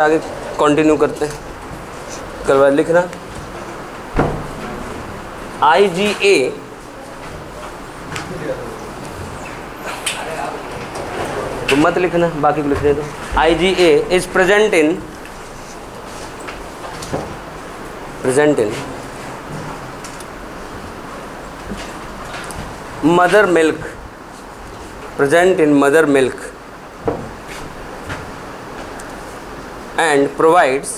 आगे कंटिन्यू करते हैं। कल बाद लिखना IgA तो मत लिखना, बाकी को लिखने दो। IgA is present in mother milk, present in mother milk and provides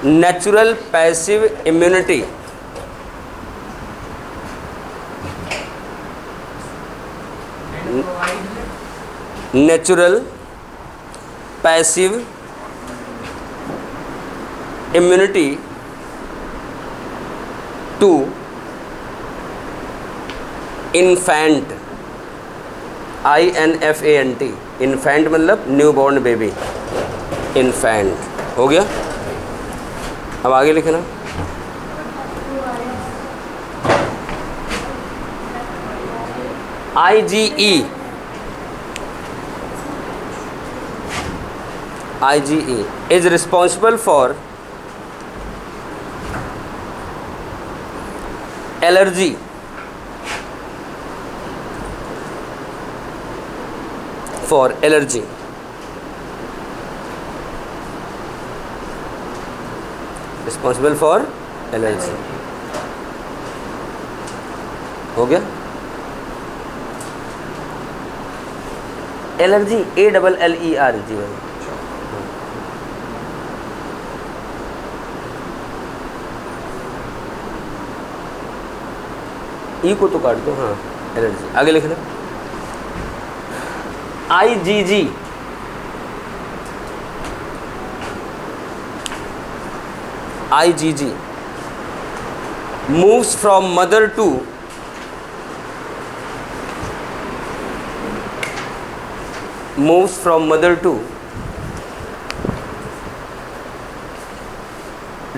natural passive immunity to infant, INFANT, infant मतलब न्यू बॉर्न बेबी, इन्फेंट हो गया। अब आगे लिखना IgE is responsible for allergy हो गया। एलर्जी ALLER जीवन ई को तो काट दो। हाँ, एलर्जी। आगे लिखना IgG moves from mother to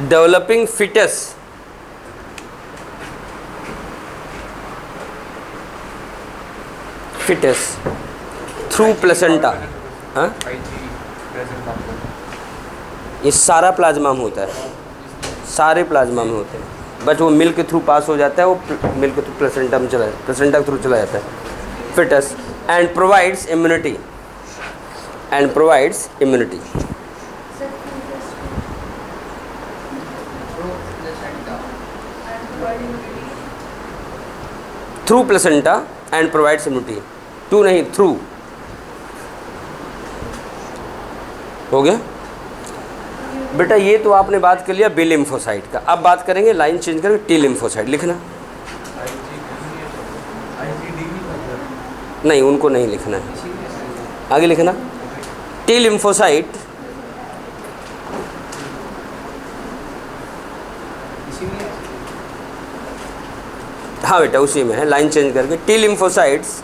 developing fetus through placenta। हाँ, ये सारा प्लाज्मा में होता है, सारे प्लाज्मा में होते हैं, बट वो मिल्क के थ्रू पास हो जाता है, वो मिल्क के थ्रू प्लेसेंटा में प्लेसेंटा के थ्रू चला जाता है fetus and provides immunity through placenta and provides immunity, to नहीं थ्रू हो गया। बेटा ये तो आपने बात कर लिया बी लिम्फोसाइट का। अब बात करेंगे, लाइन चेंज करके टी लिम्फोसाइट लिखना। नहीं, उनको नहीं लिखना है, आगे लिखना टी लिम्फोसाइट हाँ बेटा उसी में है, लाइन चेंज करके T lymphocytes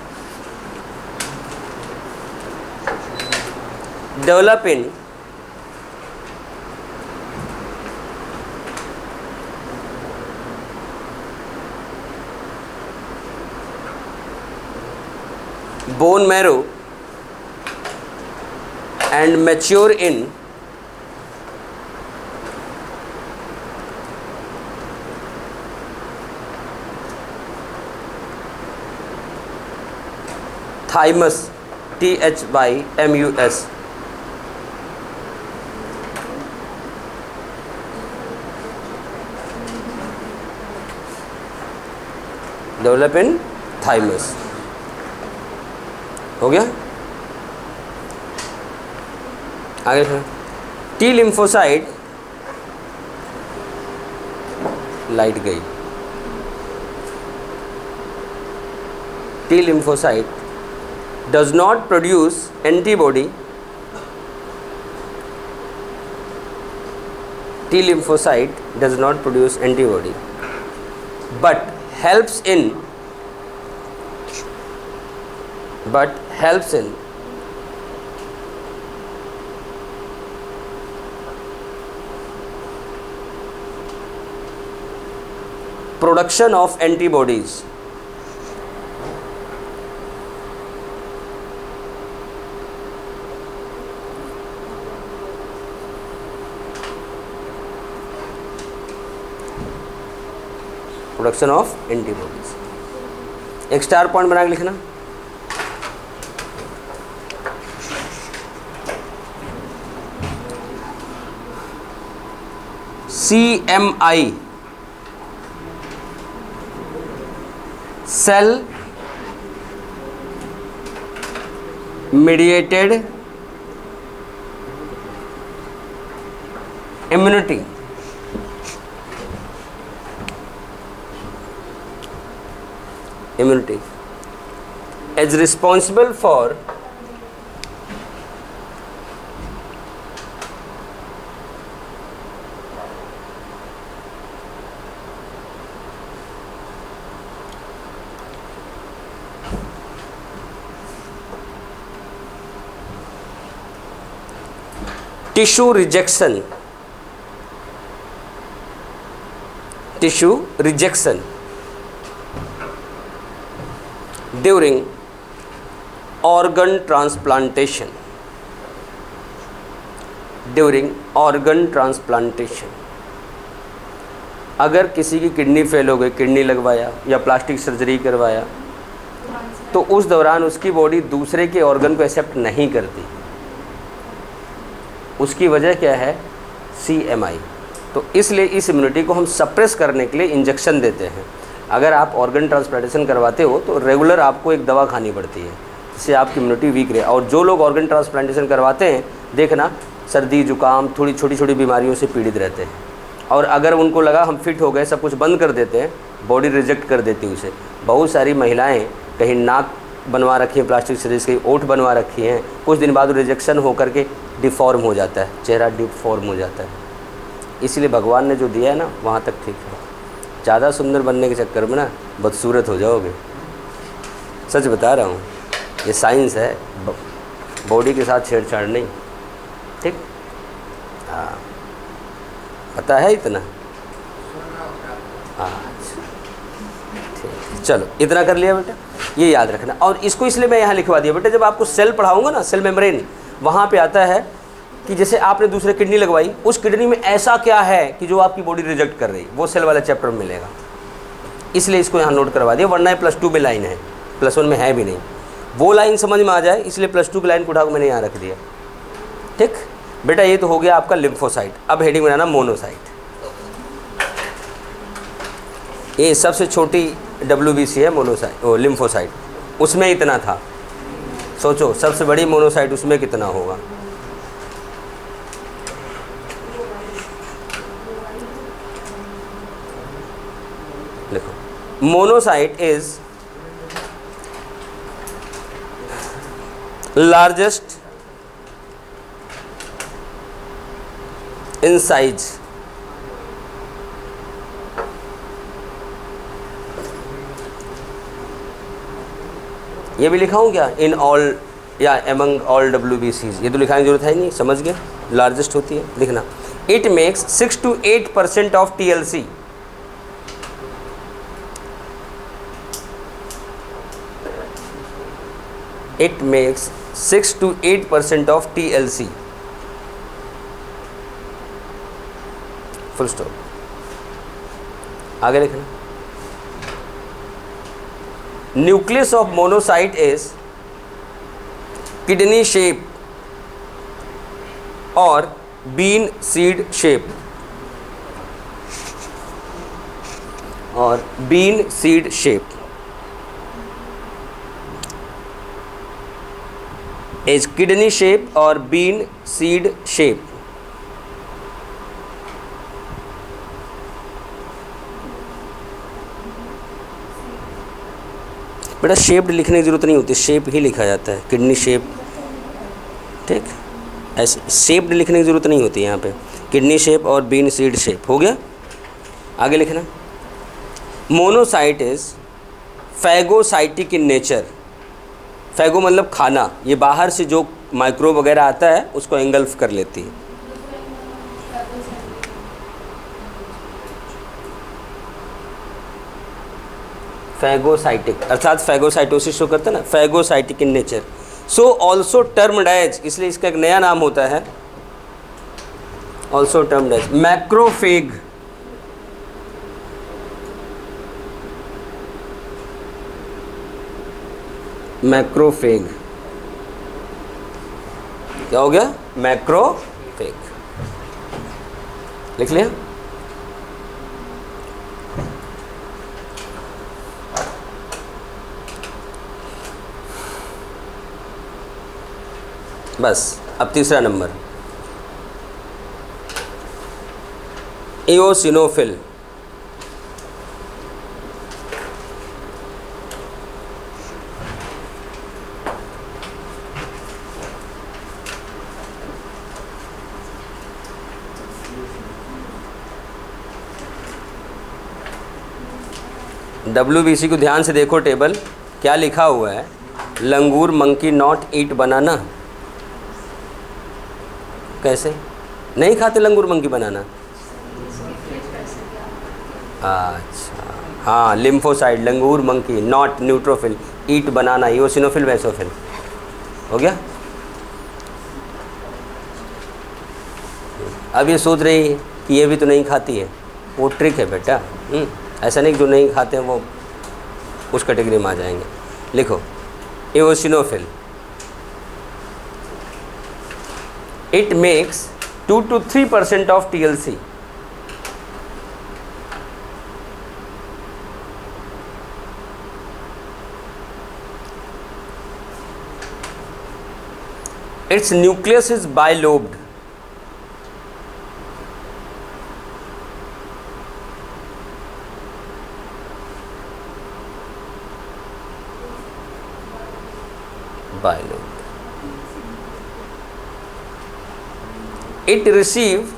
develop in bone marrow and mature in thymus, THYMUS, develop in thymus हो गया। आगे टी लिम्फोसाइट लाइट गई, T lymphocyte does not produce antibody, T lymphocyte does not produce antibody but helps in production of antibodies production of antibodies. एक star point बना के लिखना। CMI cell mediated immunity. Immunity is responsible for tissue rejection during organ transplantation अगर किसी की kidney fail हो गई, kidney लगवाया या प्लास्टिक सर्जरी करवाया, तो उस दौरान उसकी बॉडी दूसरे के ऑर्गन को एक्सेप्ट नहीं करती। उसकी वजह क्या है? CMI। तो इसलिए इस इम्यूनिटी को हम सप्रेस करने के लिए इंजेक्शन देते हैं। अगर आप ऑर्गन ट्रांसप्लांटेशन करवाते हो तो रेगुलर आपको एक दवा खानी पड़ती है, जिससे आपकी इम्यूनिटी वीक रहे। और जो लोग ऑर्गन ट्रांसप्लांटेशन करवाते हैं, देखना सर्दी जुकाम थोड़ी छोटी छोटी बीमारियों से पीड़ित रहते हैं, और अगर उनको लगा हम फिट हो गए, सब कुछ बंद कर देते हैं, बॉडी रिजेक्ट कर देती है उसे। बहुत सारी महिलाएँ कहीं नाक बनवा रखी है प्लास्टिक सर्जरी से, कहीं ओठ बनवा रखी हैं, कुछ दिन बाद रिजेक्शन होकर के डिफॉर्म हो जाता है, चेहरा डिफॉर्म हो जाता है। इसलिए भगवान ने जो दिया है ना, वहाँ तक ठीक है। ज़्यादा सुंदर बनने के चक्कर में ना बदसूरत हो जाओगे। सच बता रहा हूँ, ये साइंस है, बॉडी के साथ छेड़छाड़ नहीं। ठीक, हाँ, पता है इतना? हाँ, ठीक, चलो इतना कर लिया बेटा, ये याद रखना। और इसको इसलिए मैं यहाँ लिखवा दिया बेटा, जब आपको सेल पढ़ाऊँगा ना, सेल मेम्ब्रेन, वहाँ पे आता है कि जैसे आपने दूसरे किडनी लगवाई, उस किडनी में ऐसा क्या है कि जो आपकी बॉडी रिजेक्ट कर रही, वो सेल वाला चैप्टर में मिलेगा। इसलिए इसको यहाँ नोट करवा दिया, वरना +2 में लाइन है, +1 में है भी नहीं। वो लाइन समझ में आ जाए, इसलिए +2 की लाइन को उठा के मैंने यहाँ रख दिया। ठीक बेटा, ये तो हो गया आपका लिम्फोसाइट। अब हेडिंग बनाना मोनोसाइट। ये सबसे छोटी WBC है मोनोसाइट, ओ लिम्फोसाइट, उसमें इतना था। सोचो सबसे बड़ी मोनोसाइट उसमें कितना होगा। देखो, monocyte is largest in size ये भी लिखा हूँ क्या? इन ऑल या एमंग ऑल WBCs, ये तो लिखाने की जरूरत है नहीं, समझ गया। लार्जेस्ट होती है, लिखना। It makes 6 to 8% of TLC। It makes 6 to 8% of TLC। Full stop. आगे लिखना। Nucleus of monocyte is kidney shape और bean seed shape, is kidney shape और bean seed shape। बेटा शेप्ड लिखने की ज़रूरत नहीं होती, शेप ही लिखा जाता है, किडनी शेप। ठीक, ऐसे शेप्ड लिखने की ज़रूरत नहीं होती यहाँ पे। किडनी शेप और बीन सीड शेप हो गया। आगे लिखना। Monocyte is phagocytic in nature. Phago मतलब खाना, ये बाहर से जो माइक्रोब वगैरह आता है उसको एंगल्फ कर लेती है। फैगोसाइटिक अर्थात फैगोसाइटोसिस जो करता है ना, phagocytic in nature. So also termed as, इसलिए इसका एक नया नाम होता है, also termed as macrophage. Macrophage. क्या हो गया? मैक्रोफेग। लिख लिया? बस। अब तीसरा नंबर, एओसिनोफिल। WBC को ध्यान से देखो, टेबल क्या लिखा हुआ है? लंगूर मंकी नॉट ईट बनाना। कैसे नहीं खाते लंगूर मंकी बनाना? अच्छा, हाँ, lymphocyte, langur monkey not neutrophil, eat banana, eosinophil basophil. हो गया? अब ये सोच रही है कि ये भी तो नहीं खाती है। वो ट्रिक है बेटा। ऐसा नहीं जो नहीं खाते हैं वो उस कैटेगरी में आ जाएंगे। लिखो, eosinophil, it makes 2 to 3% of TLC. Its nucleus is bilobed. Bilobed. It receive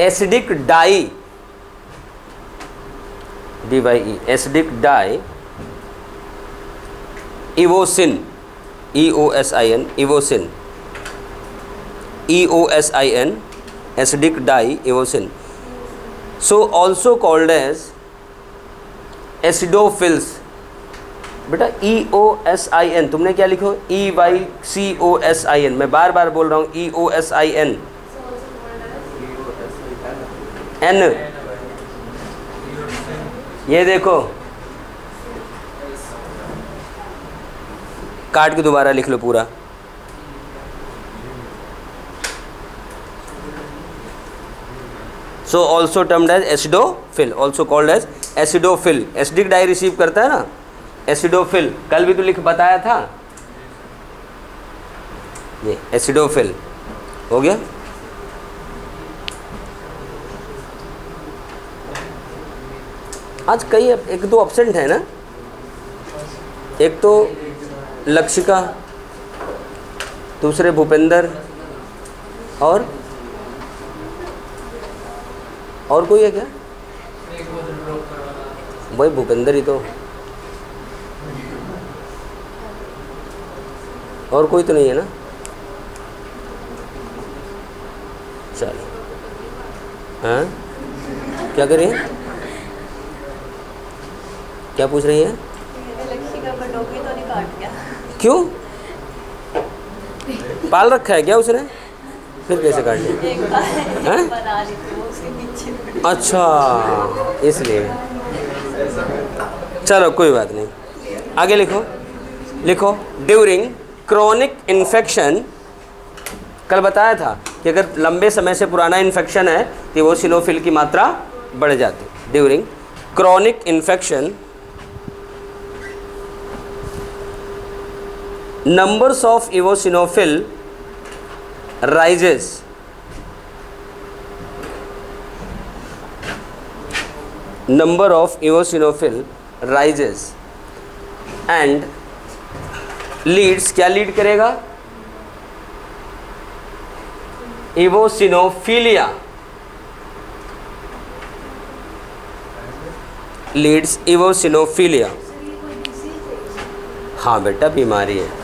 acidic dye, DYE, acidic dye, eosin, EOSIN, eosin, EOSIN, acidic dye, eosin. So also called as acidophils. बेटा EOSIN, तुमने क्या लिखो? EYCOSIN। मैं बार बार बोल रहा हूँ EOSIN N। ये देखो, काट के दोबारा लिख लो पूरा। So also termed as acidophil, also called as acidophil. Acidic dye receive करता है ना, एसिडोफिल। कल भी तो लिख बताया था ये एसिडोफिल। हो गया? आज कई एक दो एब्सेंट है ना, एक तो लक्षिका, दूसरे भूपेंद्र, और कोई है क्या? वही भूपेंद्र ही तो, और कोई तो नहीं है ना? चलो, हाँ, क्या कर रही है? क्या पूछ रही है? लक्षिका बटोगी तो नहीं काट गया? क्यों? पाल रखा है क्या उसने? फिर कैसे काट दिया? एक बार बना ली थी, वो उसके नीचे। अच्छा, इसलिए। चलो कोई बात नहीं, आगे लिखो। लिखो, ड्यूरिंग क्रोनिक इन्फेक्शन। कल बताया था कि अगर लंबे समय से पुराना इन्फेक्शन है तो वो एओसिनोफिल की मात्रा बढ़ जाती है। During chronic infection, numbers of eosinophil rises. Number of eosinophil rises and leads, क्या लीड करेगा? eosinophilia leads eosinophilia। हाँ बेटा, बीमारी है।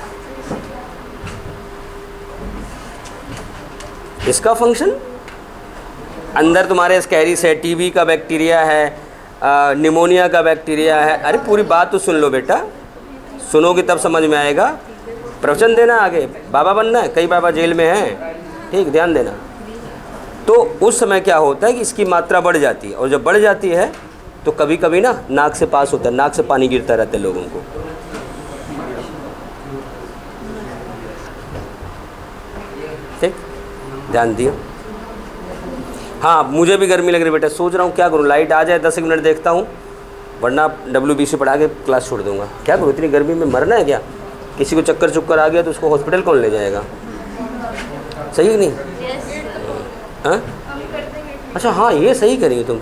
इसका फंक्शन अंदर तुम्हारे स्कैरिस है, टीबी का बैक्टीरिया है, निमोनिया का बैक्टीरिया है। अरे पूरी बात तो सुन लो बेटा, सुनोगे तब समझ में आएगा। प्रवचन देना, आगे बाबा बनना है। कई बाबा जेल में हैं, ठीक, ध्यान देना। तो उस समय क्या होता है कि इसकी मात्रा बढ़ जाती है, और जब बढ़ जाती है तो कभी कभी ना नाक से पास होता है, नाक से पानी गिरता रहता है लोगों को। ठीक, ध्यान दियो। हाँ, मुझे भी गर्मी लग रही है बेटा, सोच रहा हूँ क्या करूँ, लाइट आ जाए 10 मिनट देखता हूँ, वरना WBC पढ़ा के क्लास छोड़ दूँगा। क्या करूँ, इतनी गर्मी में मरना है क्या? किसी को चक्कर चुक्कर आ गया तो उसको हॉस्पिटल कौन ले जाएगा? सही है नहीं? हाँ, अच्छा, हाँ ये सही करेंगे तुम।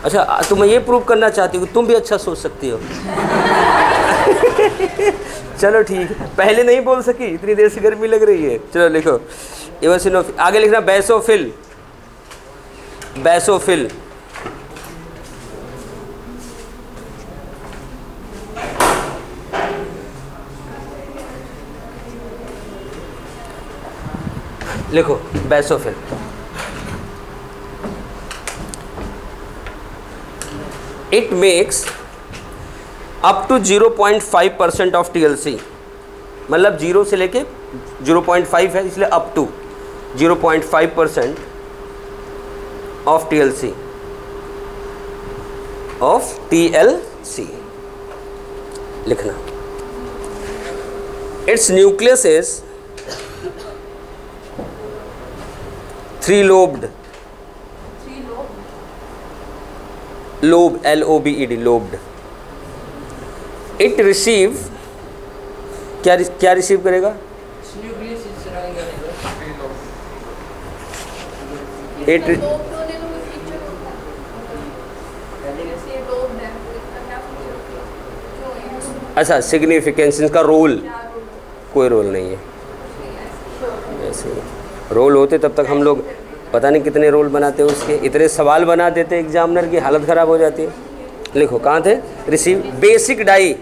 अच्छा, तो मैं ये प्रूव करना चाहती हूँ कि तुम भी अच्छा सोच सकती हो। चलो ठीक है, पहले नहीं बोल सकी, इतनी देर से गर्मी लग रही है। चलो लिखो एओसिनोफिल, आगे लिखना बेसोफिल। बेसोफिल लिखो, basophil. It makes up to 0.5% of TLC, मतलब 0 से लेके 0.5 है, इसलिए up to 0.5% of TLC, of TLC लिखना। Its nucleus is 3-lobed, lobe LOBED, lobed. It receive, क्या रिसीव करेगा? इट, अच्छा, सिग्निफिकेंस, इसका रोल, कोई रोल नहीं है। ऐसे रोल होते तब तक हम लोग पता नहीं कितने रोल बनाते उसके, इतने सवाल बना देते एग्जामिनर की हालत ख़राब हो जाती है। लिखो, कहाँ थे? Receive basic dye.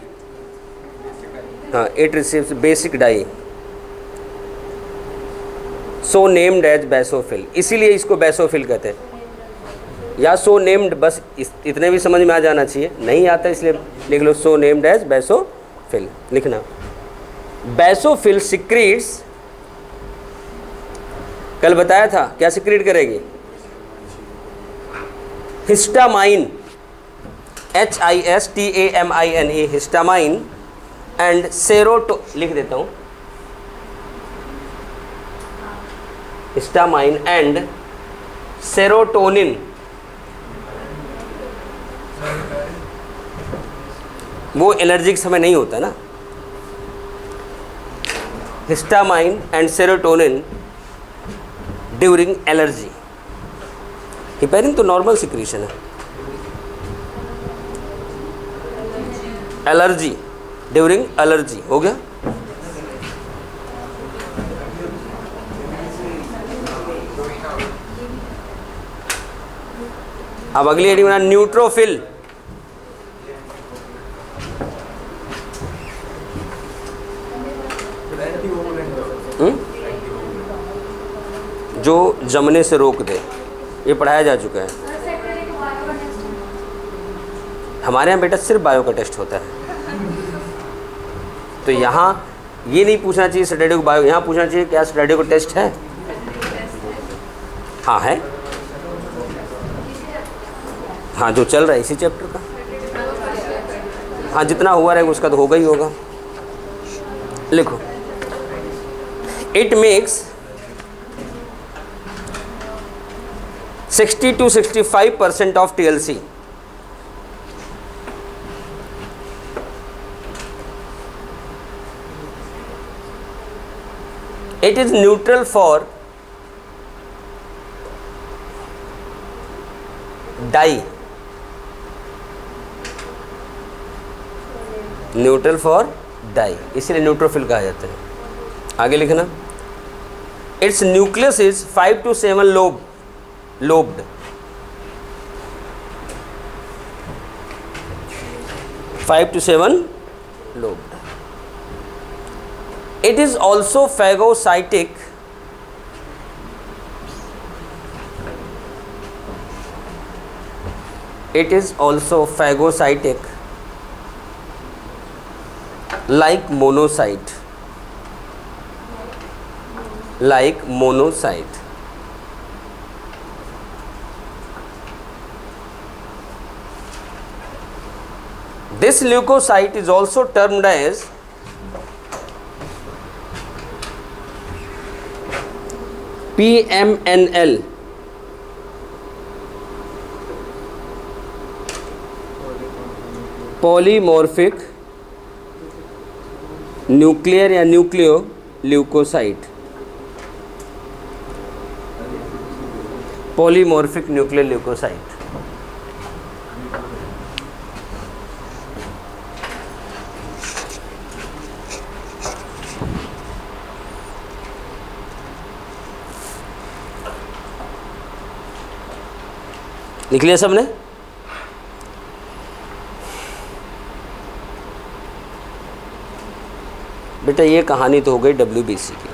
हाँ, it receives basic dye, so named as basophil, इसीलिए इसको बेसोफिल कहते हैं। या सो नेम्ड, बस इतने भी समझ में आ जाना चाहिए, नहीं आता इसलिए लिख लो सो नेम्ड एज बेसोफिल। लिखना, बेसोफिल सिक्रीट्स, कल बताया था क्या सिक्रीट करेगी? हिस्टामाइन, HISTAMINE, हिस्टामाइन एंड सेरोटो, लिख देता हूँ, हिस्टामाइन एंड सेरोटोनिन। वो एलर्जी के समय नहीं होता ना। Histamine and serotonin during allergy. Heparin तो नॉर्मल सिक्रीशन है, एलर्जी, ड्यूरिंग एलर्जी हो गया। अब अगली हेडिंग बना न्यूट्रोफिल। जो जमने से रोक दे, ये पढ़ाया जा चुका है। हमारे यहाँ बेटा सिर्फ बायो का टेस्ट होता है, तो यहाँ ये नहीं पूछना चाहिए सैटरडे को बायो, यहाँ पूछना चाहिए क्या सैटरडे को टेस्ट है? हाँ है, हाँ जो चल रहा है इसी चैप्टर का। हाँ जितना हुआ रहेगा उसका तो होगा ही होगा। लिखो, it makes 60 to 65% of TLC. It is neutral for dye. Neutral for dye, इसलिए न्यूट्रोफिल कहा जाता है। आगे लिखना, its nucleus is 5 to 7 lobed. Five to 7 lobed. It is also phagocytic. It is also phagocytic like monocyte. Like monocyte. This leukocyte is also termed as PMNL, polymorphic nuclear या nucleo leukocyte, polymorphic nuclear leukocyte. लिख लिया सबने? बेटा ये कहानी तो हो गई WBC की।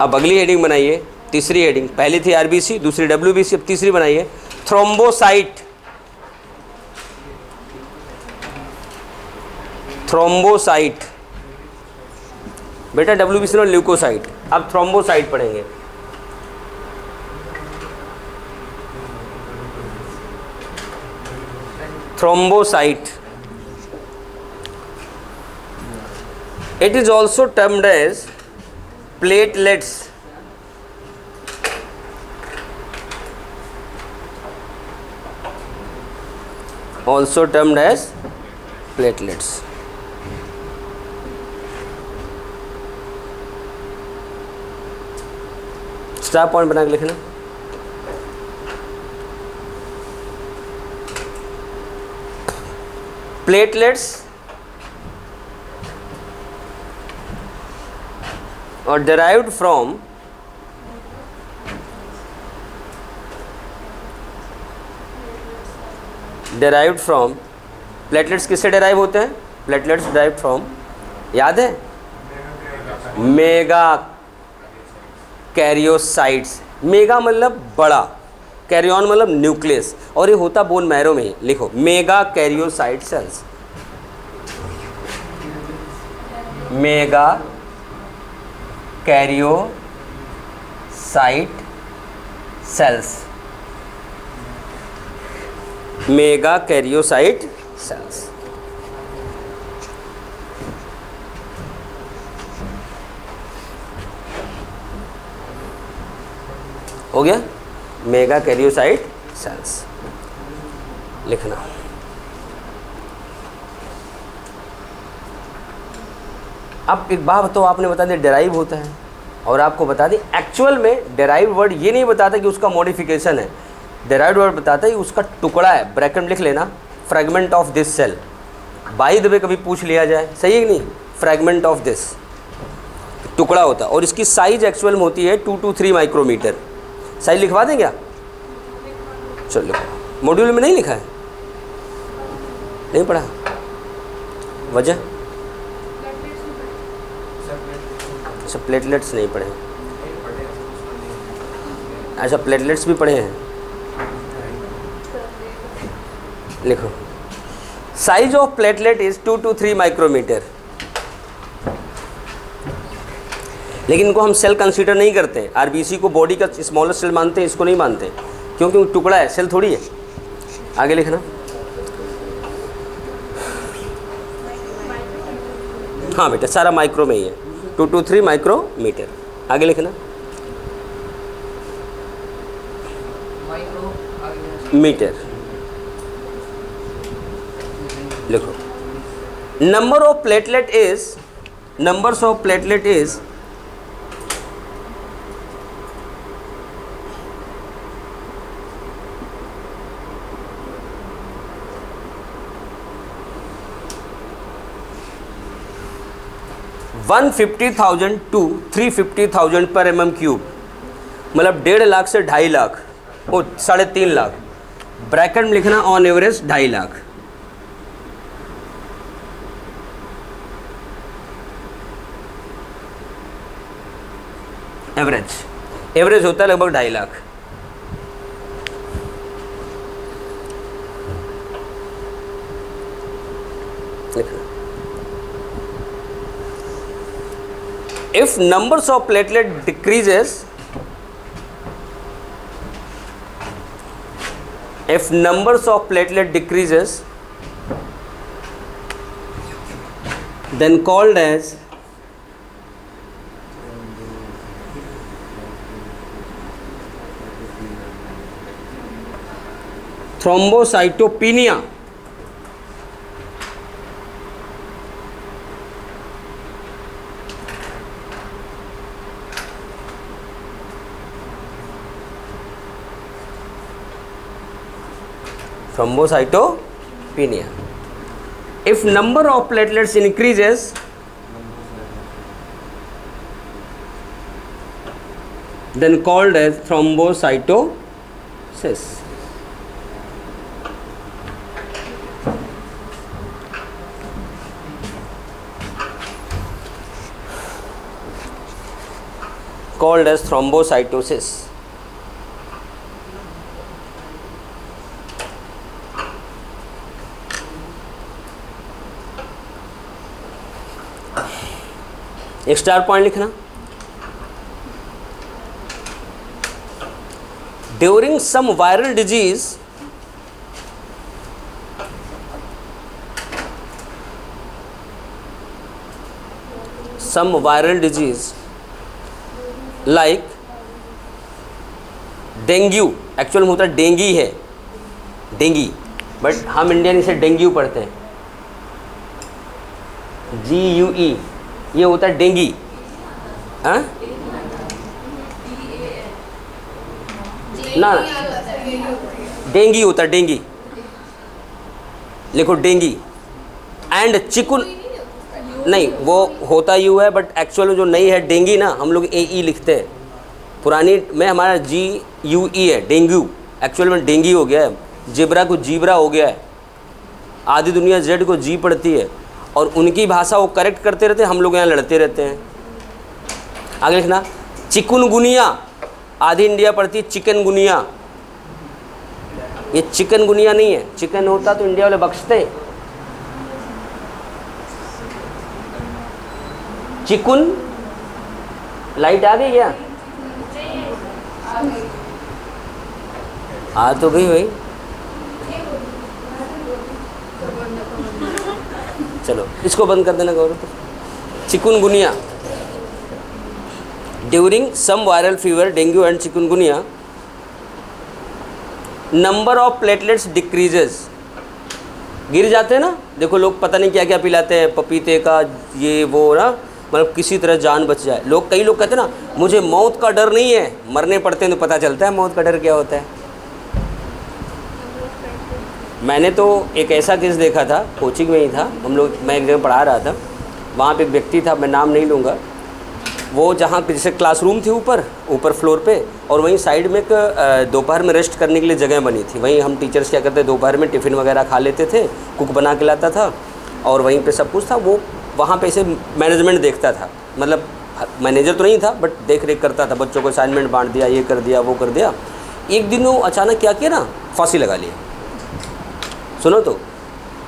अब अगली हेडिंग बनाइए, तीसरी हेडिंग। पहली थी RBC, दूसरी WBC, अब तीसरी बनाइए थ्रोम्बोसाइट। थ्रोम्बोसाइट बेटा WBC में ल्यूकोसाइट, अब थ्रोम्बोसाइट पढ़ेंगे। Thrombocyte, it is also termed as platelets, also termed as platelets। Star point बना के लिखना। Platelets or derived from platelets किससे डेराइव होते हैं? प्लेटलेट्स डेराइव फ्रॉम, याद है, मेगा कैरियोसाइट्स। मेगा मतलब बड़ा, कैरियन मतलब न्यूक्लियस, और ये होता बोन मैरो में ही। लिखो megakaryocyte cells, megakaryocyte cells, megakaryocyte cells. हो गया, मेगा कैरियोसाइट सेल्स लिखना। अब एक बात तो आपने बता दिया डेराइव होता है, और आपको बता दें एक्चुअल में डेराइव वर्ड ये नहीं बताता कि उसका मॉडिफिकेशन है। डेराइव वर्ड बताता है कि उसका टुकड़ा है। ब्रैकेट में लिख लेना, fragment of this cell. By the way कभी पूछ लिया जाए, सही है कि नहीं, फ्रेगमेंट ऑफ दिस, टुकड़ा होता है। और इसकी साइज एक्चुअल में होती है 2 to 3 माइक्रोमीटर। साइज लिखवा दें क्या? चलो लिखो। मॉड्यूल में नहीं लिखा है, नहीं पढ़ा, वजह? अच्छा प्लेटलेट्स नहीं पढ़े, अच्छा प्लेटलेट्स भी पढ़े हैं। लिखो size of platelet is 2 to 3 micrometre. लेकिन इनको हम सेल कंसीडर नहीं करते। RBC को बॉडी का स्मॉलेस्ट सेल मानते हैं, इसको नहीं मानते क्योंकि वो टुकड़ा है, सेल थोड़ी है। आगे लिखना, हाँ बेटा सारा माइक्रो में ही है, 2 to 3 माइक्रोमीटर। आगे लिखना, मीटर लिखो। Number of platelet is, numbers of platelet is 150,000 to 350,000 पर mm³। मतलब 1.5 लाख से 2.5 लाख, ओ 3.5 लाख। ब्रैकेट में लिखना ऑन एवरेज 2.5 लाख। एवरेज होता है लगभग 2.5 lakh. If numbers of platelet decreases if numbers of platelet decreases, then called as thrombocytopenia. Thrombocytopenia. If number of platelets increases, then called as thrombocytosis. Called as thrombocytosis. एक star point लिखना. During some viral disease, like dengue, actual में होता है dengue है, dengue, but हम Indian इसे dengue पढ़ते हैं, GUE, ये होता है डेंगी. हाँ ना, डेंगी होता है, डेंगी लिखो, डेंगी. एंड चिकुन नहीं, वो होता यू है, बट एक्चुअल में जो नई है डेंगी ना, हम लोग AE लिखते हैं. पुरानी में हमारा GUE है, डेंगू. एक्चुअल में डेंगी हो गया है. जिब्रा को जीब्रा हो गया है. आधी दुनिया Z को जी पढ़ती है, और उनकी भाषा वो करेक्ट करते रहते हैं, हम लोग यहाँ लड़ते रहते हैं. आगे लिखना, चिकुनगुनिया, आधी इंडिया पढ़ती है चिकनगुनिया. ये चिकनगुनिया नहीं है, चिकन होता तो इंडिया वाले बख्शते. चिकुन, लाइट आ गई क्या? आ तो गई भाई. चलो इसको बंद कर देना Gaurav. Chikungunya. During some viral fever, dengue and chikungunya, number of platelets decreases. गिर जाते हैं ना, देखो लोग पता नहीं क्या क्या पिलाते हैं, पपीते का ये वो ना, मतलब किसी तरह जान बच जाए. लोग, कई लोग कहते हैं ना, मुझे मौत का डर नहीं है, मरने पड़ते हैं तो पता चलता है मौत का डर क्या होता है. मैंने तो एक ऐसा केस देखा था, कोचिंग में ही था हम लोग, मैं एक जगह पढ़ा रहा था, वहाँ पे एक व्यक्ति था, मैं नाम नहीं लूँगा, वो जहाँ पे जैसे क्लासरूम थी ऊपर फ्लोर पे, और वहीं साइड में एक दोपहर में रेस्ट करने के लिए जगह बनी थी. वहीं हम टीचर्स क्या करते, दोपहर में टिफ़िन वगैरह खा लेते थे, कुक बना के लाता था, और वहीं पे सब कुछ था. वो वहाँ पे ऐसे मैनेजमेंट देखता था, मतलब मैनेजर तो नहीं था, बट देख रेख करता था. बच्चों को असाइनमेंट बांट दिया, ये कर दिया, वो कर दिया. एक दिन वो अचानक क्या किया ना, फांसी लगा लिया. सुनो तो,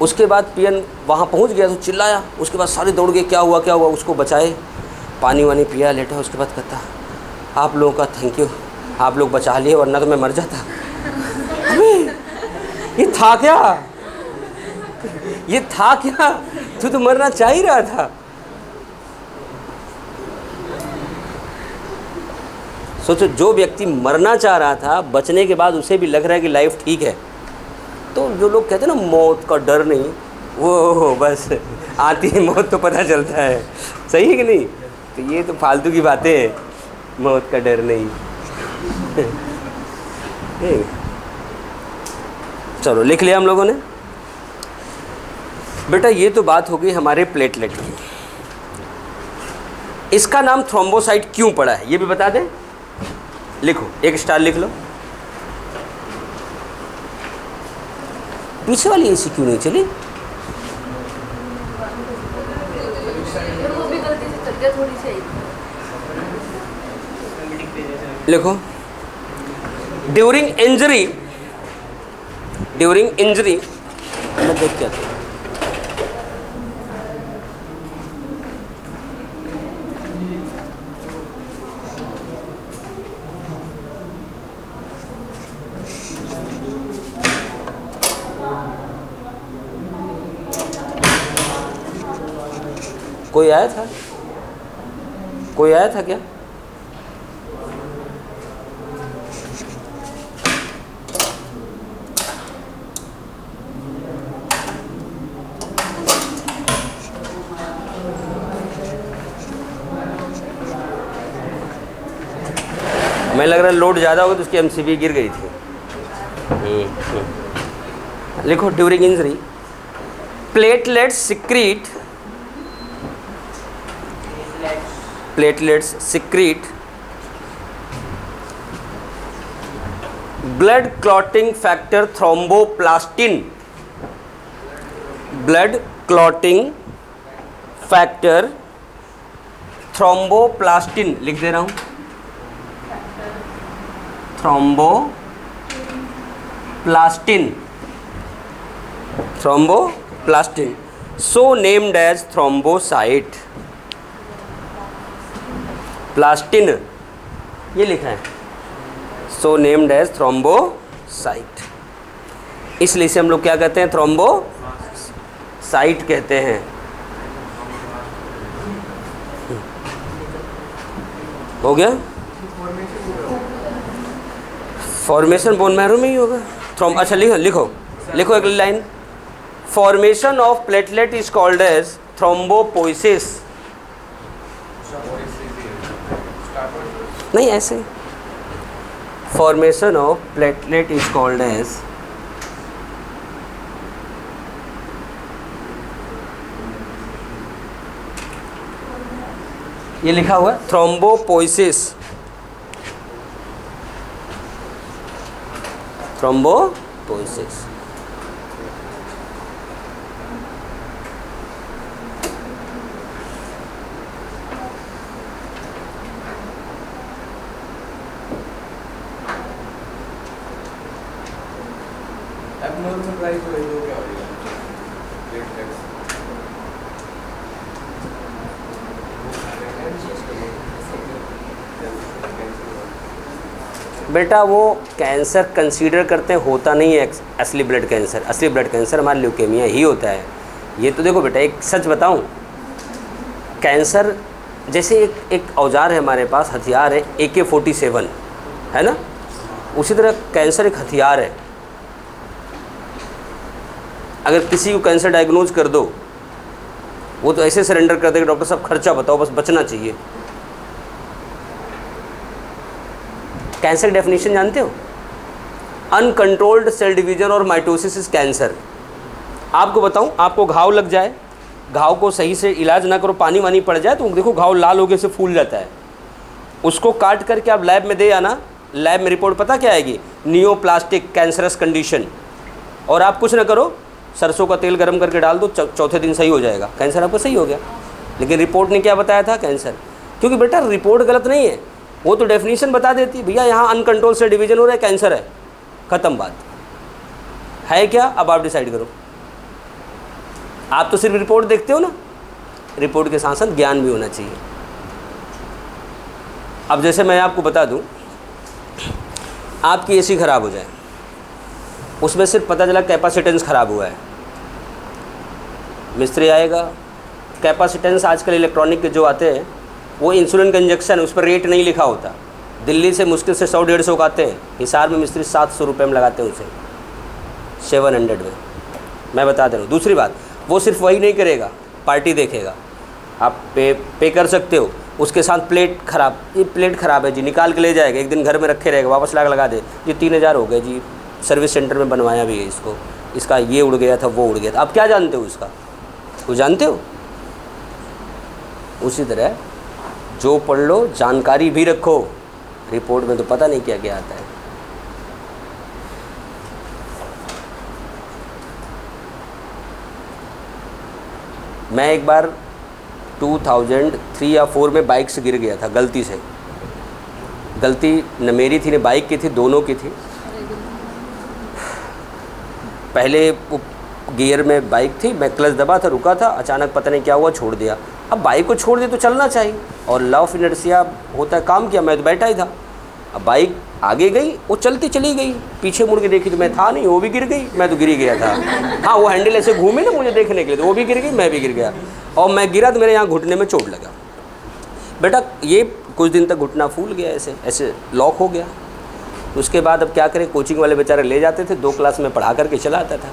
उसके बाद पीएन वहाँ पहुँच गया तो चिल्लाया. उसके बाद सारे दौड़ गए, क्या हुआ क्या हुआ, उसको बचाए, पानी वानी पिया, लेटा. उसके बाद कहता, आप लोगों का थैंक यू, आप लोग बचा लिए, वरना तो मैं मर जाता. अबे ये था क्या, ये था क्या, तू तो मरना चाह ही रहा था. सोचो, जो व्यक्ति मरना चाह रहा था, बचने के बाद उसे भी लग रहा है कि लाइफ ठीक है. तो जो लोग कहते हैं ना मौत का डर नहीं, वो बस आती है मौत तो पता चलता है. सही है कि नहीं? तो ये तो फालतू की बातें हैं, मौत का डर नहीं. चलो लिख लिया हम लोगों ने. बेटा ये तो बात हो गई हमारे प्लेटलेट की. इसका नाम थ्रोम्बोसाइट क्यों पड़ा है ये भी बता दें. लिखो, एक स्टार लिख लो. पीछे वाली एसी क्यों नहीं चली? लिखो, ड्यूरिंग इंजरी, मैं देख क्या था. कोई आया था? कोई आया था क्या? हमें लग रहा है लोड ज़्यादा होगा तो उसकी एमसीबी गिर गई थी। लिखो during injury platelets secrete blood clotting factor thromboplastin. Blood clotting factor thromboplastin लिख दे रहा हूँ, thromboplastin, so named as thrombocyte। प्लास्टिन ये लिखा है, so named as thrombocyte। इसलिए इसे हम लोग क्या कहते हैं? थ्रोम्बोसाइट कहते हैं। हो गया? फॉर्मेशन बोन मैरो में ही होगा। अच्छा लिखो एक line. Formation of platelet is called as thrombopoiesis. नहीं ऐसे, formation of platelet is called as ये लिखा हुआ है थ्रोम्बोपोइसिस। थ्रोम्बोपोइसिस। एब्नॉर्मल प्राइस हो गई तो क्या हो जाएगा? बेटा वो कैंसर कंसीडर करते हैं, होता नहीं है असली ब्लड कैंसर। असली ब्लड कैंसर हमारा ल्यूकेमिया ही होता है। ये तो देखो बेटा, एक सच बताऊं, कैंसर जैसे एक औजार है हमारे पास, हथियार है, AK-47 है ना, उसी तरह कैंसर एक हथियार है। अगर किसी को कैंसर डायग्नोज कर दो, वो तो ऐसे सरेंडर कर देगा, डॉक्टर साहब खर्चा बताओ, बस बचना चाहिए। कैंसर डेफिनेशन जानते हो? अनकंट्रोल्ड सेल डिवीजन और माइटोसिस इज कैंसर। आपको बताऊं, आपको घाव लग जाए, घाव को सही से इलाज ना करो, पानी वानी पड़ जाए तो देखो घाव लाल हो गए से फूल जाता है। उसको काट करके आप लैब में दे आना, लैब में रिपोर्ट पता क्या आएगी? Neoplastic cancerous condition. और आप कुछ ना करो, सरसों का तेल गर्म करके डाल दो, चौथे दिन सही हो जाएगा, कैंसर आपको सही हो गया। लेकिन रिपोर्ट ने क्या बताया था? कैंसर। क्योंकि बेटा रिपोर्ट गलत नहीं है, वो तो डेफिनेशन बता देती है, भैया यहाँ अनकंट्रोल से डिवीजन हो रहा है, कैंसर है, ख़त्म बात है। क्या अब आप डिसाइड करो। आप तो सिर्फ रिपोर्ट देखते हो ना, रिपोर्ट के साथ साथ ज्ञान भी होना चाहिए। अब जैसे मैं आपको बता दूं, आपकी एसी ख़राब हो जाए, उसमें सिर्फ पता चला कैपेसिटेंस ख़राब हुआ है, मिस्त्री आएगा। कैपेसिटेंस आजकल इलेक्ट्रॉनिक के जो आते हैं, वो इंसुलिन का इंजेक्शन है, उस पर रेट नहीं लिखा होता। दिल्ली से मुश्किल से 100-150 का आते हैं, हिसार में मिस्त्री 700 रुपये में लगाते हैं उसे, 700 में। मैं बता दे रहा हूँ। दूसरी बात, वो सिर्फ वही नहीं करेगा, पार्टी देखेगा। आप पे कर सकते हो, उसके साथ प्लेट ख़राब, ये प्लेट ख़राब है जी, निकाल के ले जाएगा, एक दिन घर में रखे रहेगा, वापस लगा दे, ये 3000 हो गए जी, सर्विस सेंटर में बनवाया भी है इसको, इसका ये उड़ गया था, वो उड़ गया था। आप क्या जानते हो इसका? वो जानते हो? उसी तरह जो पढ़ लो, जानकारी भी रखो, रिपोर्ट में तो पता नहीं क्या क्या आता है। मैं एक बार 2003 या 4 में बाइक से गिर गया था, गलती से। गलती न मेरी थी न बाइक की थी, दोनों की थी। पहले गियर में बाइक थी, मैं क्लच दबा था, रुका था, अचानक पता नहीं क्या हुआ, छोड़ दिया। अब बाइक को छोड़ दिया तो चलना चाहिए, और लॉ ऑफ इनर्शिया होता है, काम किया, मैं तो बैठा ही था। अब बाइक आगे गई, वो चलती चली गई, पीछे मुड़ के देखी तो मैं था नहीं, वो भी गिर गई, मैं तो गिर ही गया था। हाँ, वो हैंडल ऐसे घूमे ना मुझे देखने के लिए, तो वो भी गिर गई, मैं भी गिर गया, और मैं गिरा तो मेरे यहाँ घुटने में चोट लगा। बेटा ये कुछ दिन तक घुटना फूल गया, ऐसे ऐसे लॉक हो गया। उसके बाद अब क्या करें, कोचिंग वाले बेचारे ले जाते थे, 2 क्लास में पढ़ा करके चला आता था।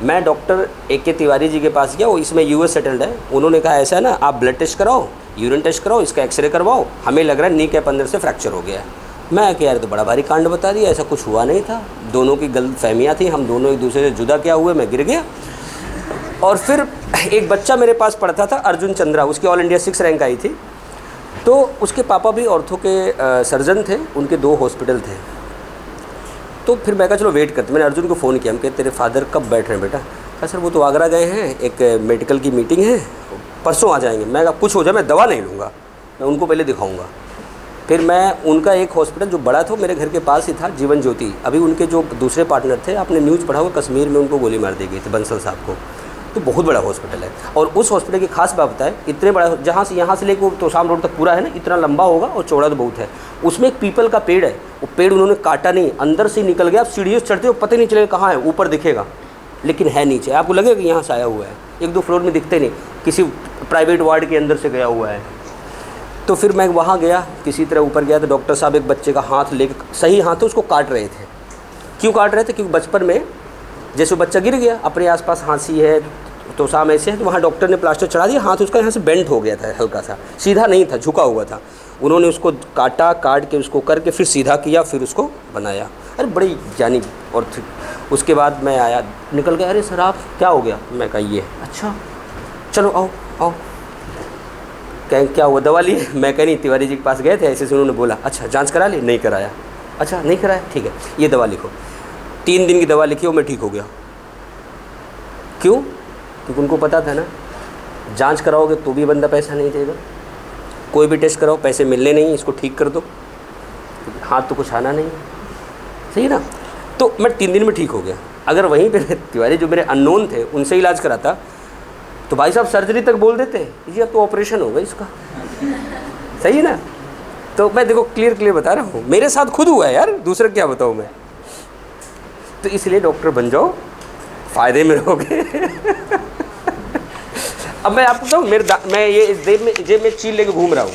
मैं डॉक्टर AK तिवारी जी के पास गया, वो इसमें US सेटल्ड है। उन्होंने कहा ऐसा है ना, आप ब्लड टेस्ट कराओ, यूरिन टेस्ट कराओ, इसका एक्सरे करवाओ, हमें लग रहा है नी कैप अंदर से फ्रैक्चर हो गया है। मैं क्या यार, तो बड़ा भारी कांड बता दिया, ऐसा कुछ हुआ नहीं था, दोनों की गलत फहमियाँ थी, हम दोनों एक दूसरे से जुदा क्या हुए, मैं गिर गया। और फिर एक बच्चा मेरे पास पढ़ता था, अर्जुन चंद्रा, उसकी ऑल इंडिया 6 रैंक आई थी। तो उसके पापा भी ऑर्थो के सर्जन थे, उनके 2 हॉस्पिटल थे। तो फिर मैं कहा चलो वेट करते, मैंने अर्जुन को फ़ोन किया, हम कहते तेरे फादर कब बैठ रहे हैं बेटा? कहा सर वो तो आगरा गए हैं, एक मेडिकल की मीटिंग है, परसों आ जाएंगे। मैं कहा कुछ हो जाए मैं दवा नहीं लूँगा, मैं उनको पहले दिखाऊंगा। फिर मैं उनका एक हॉस्पिटल जो बड़ा था मेरे घर के पास ही था, जीवन ज्योति, अभी उनके जो दूसरे पार्टनर थे, आपने न्यूज़ पढ़ा होगा, कश्मीर में उनको गोली मार दी गई थी, बंसल साहब को। तो बहुत बड़ा हॉस्पिटल है, और उस हॉस्पिटल की खास बात है, इतने बड़ा, जहाँ से यहाँ से लेकर तोशाम रोड तक पूरा है ना, इतना लंबा होगा और चौड़ा तो बहुत है। उसमें एक पीपल का पेड़ है, वो पेड़ उन्होंने काटा नहीं, अंदर से निकल गया, आप सीढ़ियों से चढ़ते हो पता नहीं चलेगा कहाँ है, ऊपर दिखेगा लेकिन है नीचे, आपको लगेगा कि यहाँ से आया हुआ है, 1-2 फ्लोर में दिखते नहीं, किसी प्राइवेट वार्ड के अंदर से गया हुआ है। तो फिर मैं वहाँ गया, किसी तरह ऊपर गया, तो डॉक्टर साहब एक बच्चे का हाथ लेकर, सही हाथ है, उसको काट रहे थे। क्यों काट रहे थे? क्योंकि बचपन में जैसे बच्चा गिर गया, अपने आसपास हाँसी है, तो शाम ऐसे है, तो वहाँ डॉक्टर ने प्लास्टर चढ़ा दिया, हाथ उसका यहाँ से बेंट हो गया था, हल्का सा सीधा नहीं था, झुका हुआ था। उन्होंने उसको काटा, काट के उसको करके फिर सीधा किया, फिर उसको बनाया। अरे बड़ी जानी। और उसके बाद मैं आया, निकल गया, अरे सर आप क्या हो गया? मैं कहा ये, अच्छा चलो आओ आओ। कहें क्या हुआ, दवा लिए? मैं कह नहीं, तिवारी जी के पास गए थे, ऐसे से उन्होंने बोला। अच्छा जांच करा ली? नहीं कराया। अच्छा नहीं कराया, ठीक है, ये दवा लिखो। 3 दिन की दवा लिखी और मैं ठीक हो गया। क्यों? क्योंकि उनको पता था ना, जांच कराओगे तो भी बंदा पैसा नहीं देगा, कोई भी टेस्ट कराओ पैसे मिलने नहीं, इसको ठीक कर दो, हाथ तो कुछ आना नहीं, सही ना। तो मैं 3 दिन में ठीक हो गया। अगर वहीं पे तिवारी जो मेरे अननोन थे उनसे इलाज कराता तो भाई साहब सर्जरी तक बोल देते, जी अब तो ऑपरेशन होगा इसका, सही है ना। तो मैं देखो क्लियर बता रहा हूँ, मेरे साथ खुद हुआ है यार, दूसरा क्या बताऊँ मैं। तो इसलिए डॉक्टर बन जाओ, फ़ायदे में रहोगे। अब मैं आपको बताऊँ, मैं ये इस जेब में चील लेके घूम रहा हूँ।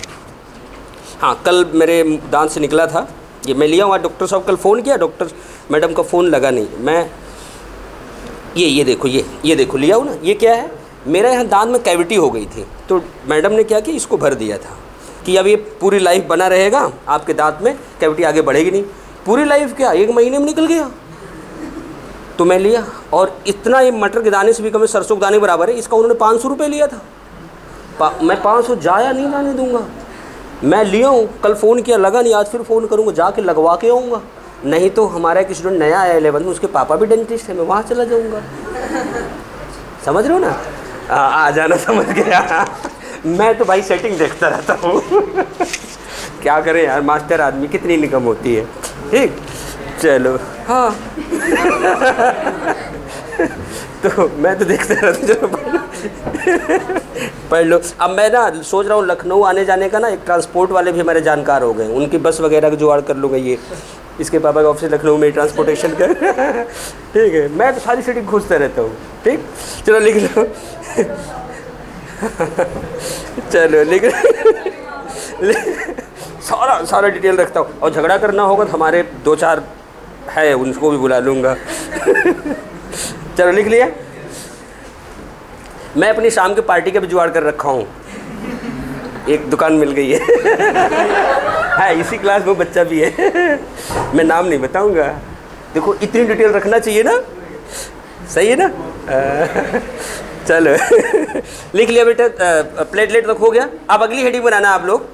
हाँ, कल मेरे दांत से निकला था, ये मैं लिया हुआ। डॉक्टर साहब कल फ़ोन किया, डॉक्टर मैडम का फ़ोन लगा नहीं। मैं ये देखो, ये देखो लिया हूँ ना, ये क्या है, मेरा यहाँ दांत में कैविटी हो गई थी, तो मैडम ने क्या किया, इसको भर दिया था कि अब ये पूरी लाइफ बना रहेगा, आपके दांत में कैविटी आगे बढ़ेगी नहीं। पूरी लाइफ क्या, 1 महीने में निकल गया। तो मैं लिया, और इतना, ये मटर के दाने से भी कम, सरसों के दाने बराबर है, इसका उन्होंने 500 रुपये लिया था। मैं 500 जाया नहीं जाने दूंगा। मैं लिया हूँ, कल फ़ोन किया, लगा नहीं, आज फिर फ़ोन करूँगा, जाके लगवा के आऊँगा। नहीं तो हमारा एक स्टूडेंट नया आया 11 में, उसके पापा भी डेंटिस्ट है, मैं वहाँ चला जाऊँगा। समझ रहे हो ना? आ जाना, समझ गया। मैं तो भाई सेटिंग देखता रहता हूँ। क्या करें यार, मास्टर आदमी, कितनी इनकम होती है। ठीक, चलो। हाँ। तो मैं तो देखते रहता, चलो पढ़ लो। अब मैं ना सोच रहा हूँ लखनऊ आने जाने का ना, एक ट्रांसपोर्ट वाले भी हमारे जानकार हो गए, उनकी बस वगैरह का जुगाड़ कर लूँगा। ये इसके पापा का ऑफिस लखनऊ में, ट्रांसपोर्टेशन का। ठीक है, मैं तो सारी सिटी घूमता रहता हूँ। ठीक, चलो लिख लो। चलो लिख सारा डिटेल रखता हूँ, और झगड़ा करना होगा तो हमारे 2-4 है, उनको भी बुला लूँगा। चलो लिख लिया। मैं अपनी शाम के पार्टी का भी जुगाड़ कर रखा हूँ, एक दुकान मिल गई है, इसी क्लास में बच्चा भी है, मैं नाम नहीं बताऊँगा। देखो इतनी डिटेल रखना चाहिए ना, सही है ना। चलो लिख लिया बेटा, प्लेटलेट तक हो गया। अब अगली हेडिंग बनाना आप लोग,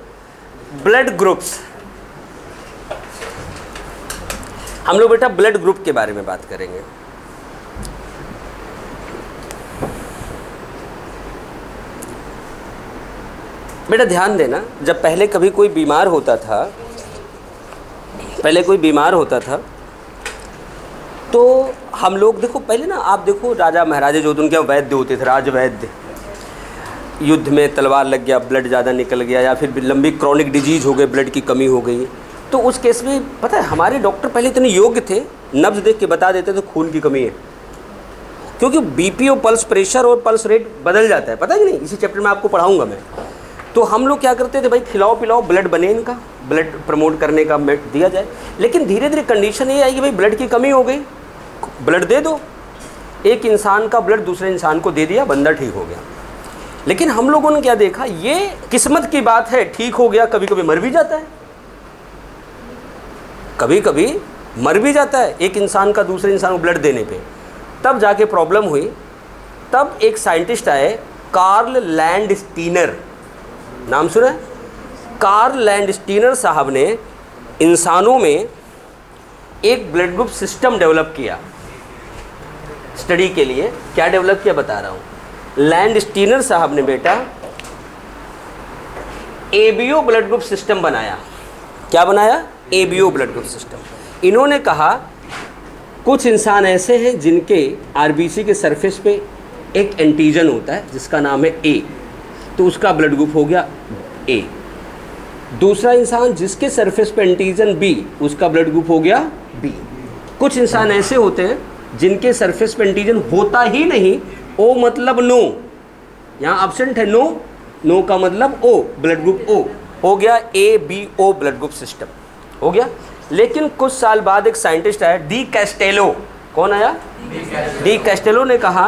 ब्लड ग्रुप्स। हम लोग बेटा ब्लड ग्रुप के बारे में बात करेंगे। बेटा ध्यान देना, जब पहले कभी कोई बीमार होता था, तो हम लोग देखो पहले ना, आप देखो राजा महाराजे जो होते उनके वैद्य होते थे, राजवैद्य। युद्ध में तलवार लग गया, ब्लड ज़्यादा निकल गया, या फिर लंबी क्रॉनिक डिजीज़ हो गई, ब्लड की कमी हो गई, तो उस केस में पता है हमारे डॉक्टर पहले इतने योग्य थे, नब्ज देख के बता देते थे खून की कमी है, क्योंकि बीपी और पल्स प्रेशर और पल्स रेट बदल जाता है, पता है कि नहीं, इसी चैप्टर में आपको पढ़ाऊंगा मैं। तो हम लोग क्या करते थे, भाई खिलाओ पिलाओ, ब्लड बने, इनका ब्लड प्रमोट करने का दिया जाए। लेकिन धीरे धीरे कंडीशन ये आई कि भाई ब्लड की कमी हो गई, ब्लड दे दो। एक इंसान का ब्लड दूसरे इंसान को दे दिया, बंदा ठीक हो गया। लेकिन हम लोगों ने क्या देखा, ये किस्मत की बात है, ठीक हो गया, कभी कभी मर भी जाता है, कभी कभी मर भी जाता है एक इंसान का दूसरे इंसान को ब्लड देने पे। तब जाके प्रॉब्लम हुई। तब एक साइंटिस्ट आए, कार्ल लैंडस्टीनर, नाम सुना है? कार्ल लैंडस्टीनर साहब ने इंसानों में एक ब्लड ग्रुप सिस्टम डेवलप किया स्टडी के लिए। क्या डेवलप किया बता रहा हूँ। लैंडस्टीनर साहब ने बेटा एबीओ ब्लड ग्रुप सिस्टम बनाया। क्या बनाया? ABO blood group system. इन्होंने कहा कुछ इंसान ऐसे हैं जिनके आरबीसी के सरफेस पे एक एंटीजन होता है जिसका नाम है ए, तो उसका ब्लड ग्रुप हो गया ए। दूसरा इंसान जिसके सरफेस पे एंटीजन बी, उसका ब्लड ग्रुप हो गया बी। कुछ इंसान ऐसे होते हैं जिनके सरफेस पे एंटीजन होता ही नहीं, ओ मतलब नो, यहाँ एब्सेंट है नो, नो का मतलब ओ, ब्लड ग्रुप ओ, हो गया A B O blood group system हो गया। लेकिन कुछ साल बाद एक साइंटिस्ट आया, डी कैस्टेलो। कौन आया? डी कैस्टेलो ने कहा